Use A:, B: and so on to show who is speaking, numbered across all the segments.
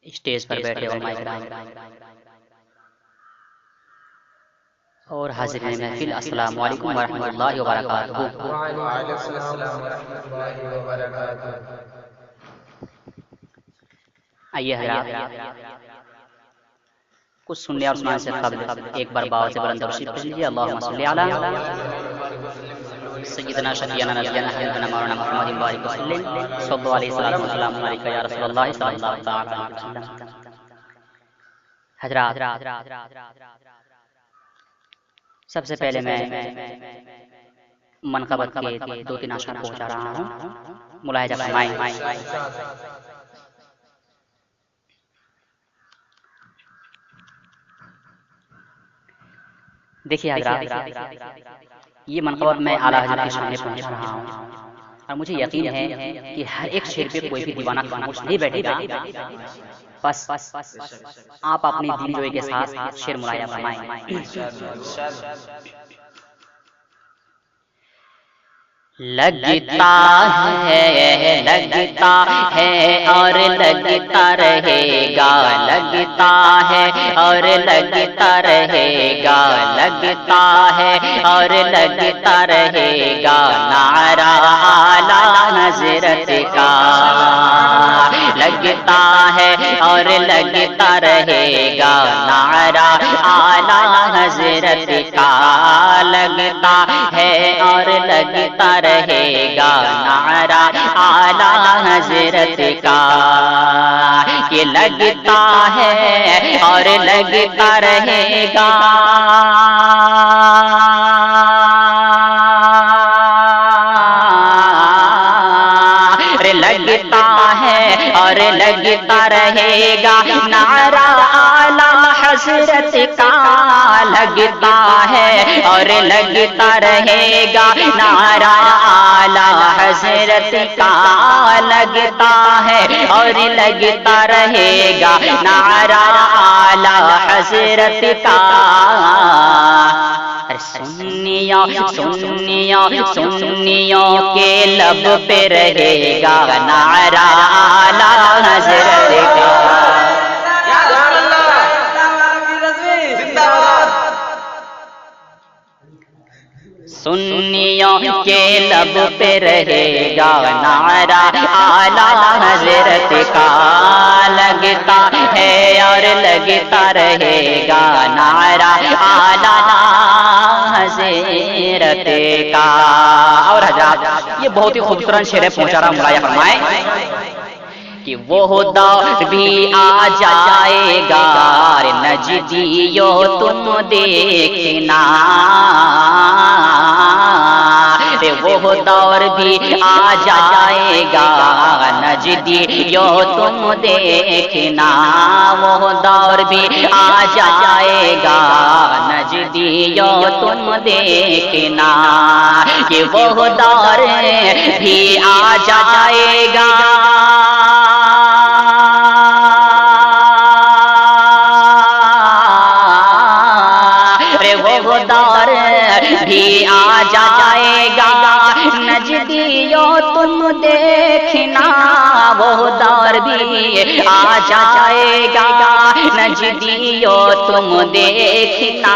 A: Stage پر بیٹھے علماء کرام اور حاضرین محفل، السلام علیکم ورحمۃ اللہ وبرکاتہ۔
B: وعلیکم السلام ورحمۃ اللہ وبرکاتہ۔
A: آئیے حضرات، کچھ سننے اور سنانے سے قبل ایک بار باور سے بلند درود پڑھ لیجیے۔ اللہم صلی علی سیدنا شفیعنا نبینا حبیبنا مولانا محمد بارک وسلم صلی اللہ علیہ وسلم علیک یا رسول اللہ صلی اللہ تعالی علیہ وسلم۔ حضرات، سب سے پہلے میں منقبت کے 2-3 اشعار پہنچا رہا ہوں، ملاحظہ فرمائیں۔ دیکھیے حضرات، یہ منقبت میں اعلیٰ حضرت کے سامنے پہنچا رہا ہوں اور مجھے یقین ہے کہ ہر ایک شعر پہ کوئی بھی دیوانہ خاموش نہیں بیٹھے گا۔ بس آپ اپنی دل جوئی کے ساتھ شعر ملاحظہ فرمائیں۔ لگتا ہے اور لگتا رہے گا، لگتا ہے اور لگتا رہے گا، لگتا ہے اور لگتا رہے گا نعرہ اعلیٰ حضرت کا، لگتا ہے اور لگتا رہے گا نعرہ اعلیٰ حضرت کا، لگتا ہے اور لگتا رہے گا نعرہ اعلیٰ حضرت کا، کہ لگتا ہے اور لگتا رہے گا، لگتا ہے اور لگتا رہے گا نعرہ اعلیٰ حضرت کا، لگتا ہے اور لگتا رہے گا نعرہ اعلیٰ حضرت کا، لگتا ہے اور لگتا رہے گا نعرہ اعلیٰ حضرت کا۔ سنیوں کے لب پہ رہے گا نعرہ اعلیٰ حضرت کا، سنیوں کے لب پہ رہے گا نعرہ اعلیٰ حضرت کا، لگتا ہے اور لگتا رہے گا نعرہ اعلیٰ حضرت کا۔ اور حضرات، یہ بہت ہی خوبصورت شعر پہنچا رہا، ملاحظہ فرمائیں کہ وہ دور بھی آ جائے گا نجدیو تم دیکھنا، وہ دور بھی آ جائے گا نجدیو تم دیکھنا، وہ دور بھی آ جائے گا نجدیو تم دیکھنا، کہ وہ دور بھی آ جائے گا، وہ دور بھی آ جائے گا نجدیو تم دیکھنا، وہ دور بھی آ جائے گا نجدیو تم دیکھنا،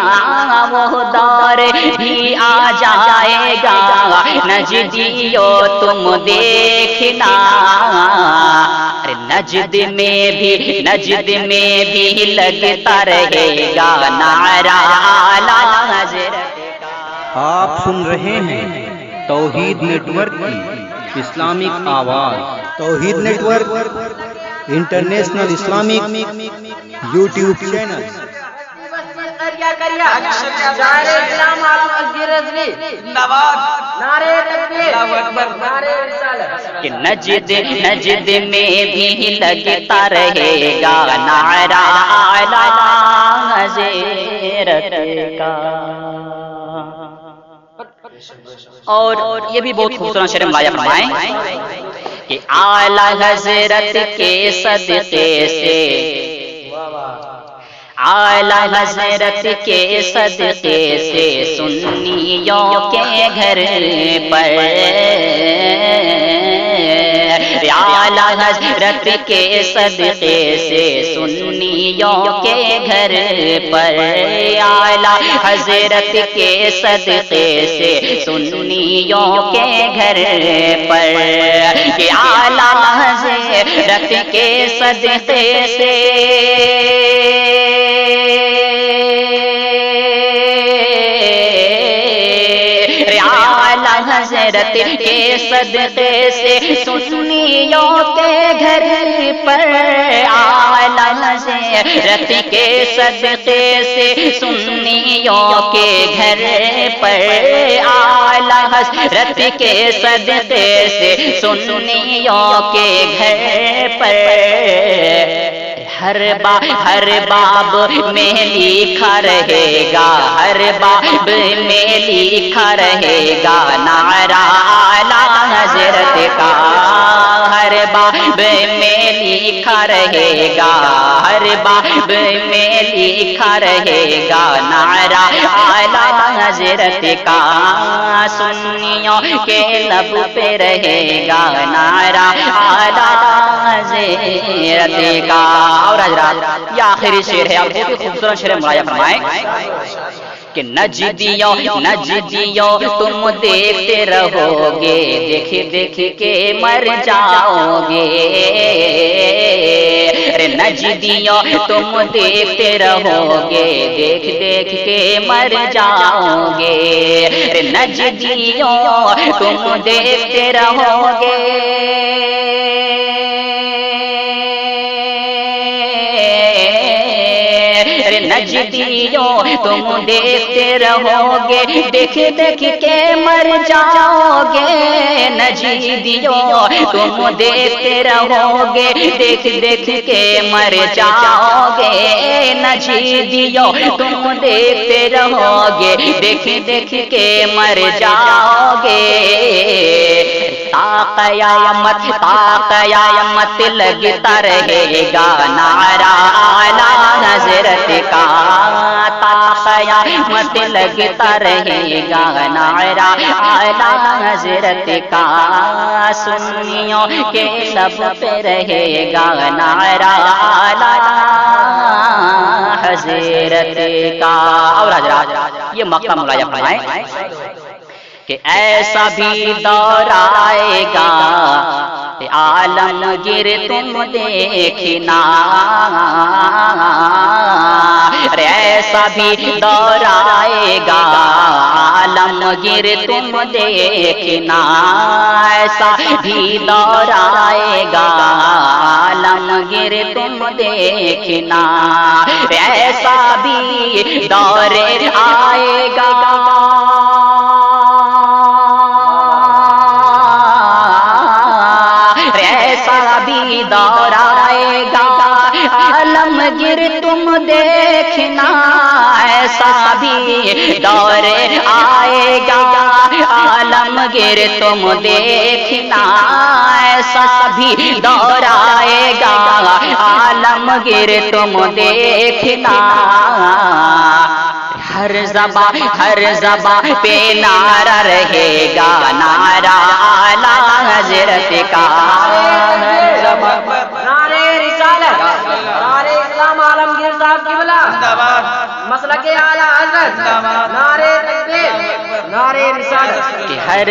A: وہ دور بھی آ جائے گا نجدیو تم دیکھنا، نجد میں بھی لگتا رہے گا نعرہ اعلیٰ حضرت کا۔
C: آپ سن رہے ہیں توحید نیٹ ورک کی اسلامک آواز، توحید network international Islamic YouTube channel.
A: کہ نجد میں بھی لگتا رہے گا نعرہ اعلیٰ حضرت کا۔ اور یہ بھی بہت خوبصورت شعر ملاحظہ فرمائیں کہ اعلیٰ حضرت کے صدقے سے، اعلیٰ حضرت کے صدقے سے سنیوں کے گھر پر اعلیٰ حضرت کے صدقے سے سنیوں کے گھر پر، اعلیٰ حضرت کے صدقے سے سنیوں کے گھر پر، کہ اعلیٰ حضرت کے صدقے سے حضرت کے صدقے سے سنیوں کے گھر پر، اعلیٰ حضرت کے صدقے سے سنیوں کے گھر پر، اعلیٰ حضرت کے صدقے سے سنیوں کے گھر پر، ہر باب میں لکھا رہے گا، ہر باب میں لکھا رہے گا نعرہ اعلیٰ حضرت کا، ہر باب میں لکھا رہے گا، ہر باب میں لکھا رہے گا نعرہ اعلیٰ حضرت کا، سنیوں کے لب پہ رہے گا نعرہ اعلیٰ حضرت کا۔ اور حضرات یہ آخری شعر ہے، آپ بہت ہی خوبصورت شعر مراجعہ فرمائیں کہ نجدیوں تم دیکھتے رہو گے، دیکھ دیکھ کے مر جاؤ گے، ارے نجدیوں تم دیکھتے رہو گے، دیکھ دیکھ کے مر جاؤ گے، ارے نجدیوں تم دیکھتے رہو گے، نجدیوں تم دیکھتے رہو گے، دیکھ دیکھ کے مر جاؤ گے، نجدیوں تم دیکھتے رہو گے، دیکھ دیکھ کے مر جاؤ گے، نجدیوں تم دیکھتے رہو گے، دیکھ دیکھ کے مر جاؤ گے، تا قیامت لگتا رہے گا نعرہ اعلیٰ حضرت کا، تا قیامت لگتا رہے گا نعرہ اعلیٰ حضرت کا، سنیوں کے لب پہ رہے گا نعرہ اعلیٰ حضرت کا۔ اور حضرات یہ مقام ملاحظہ فرمائیں کہ ایسا بھی دور آئے گا عالمگیر تم دیکھنا، ایسا بھی دور آئے گا عالمگیر تم دیکھنا، ایسا بھی دور آئے گا عالمگیر تم دیکھنا، ایسا بھی دور آئے گا دور آئے گا عالمگیر تم دیکھنا، ایسا بھی دور آئے گا عالمگیر تم دیکھنا، ایسا بھی دور آئے گا عالمگیر تم دیکھنا، ہر زبان پہ نعرہ رہے گا نعرہ اعلیٰ حضرت کا،
B: نعرے رسالت، نعرے اسلام عالمگیر صاحب کی بلا، مسلک اعلیٰ حضرت، نعرے تکبیر، نعرے رسالت،
A: کہ ہر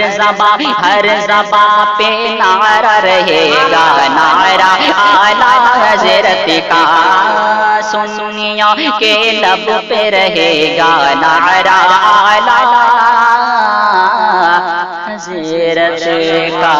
A: زبان پہ نعرہ رہے گا نعرہ اعلیٰ حضرت کا، سنیوں کے لب پہ رہے گا نعرہ اعلیٰ حضرت کا۔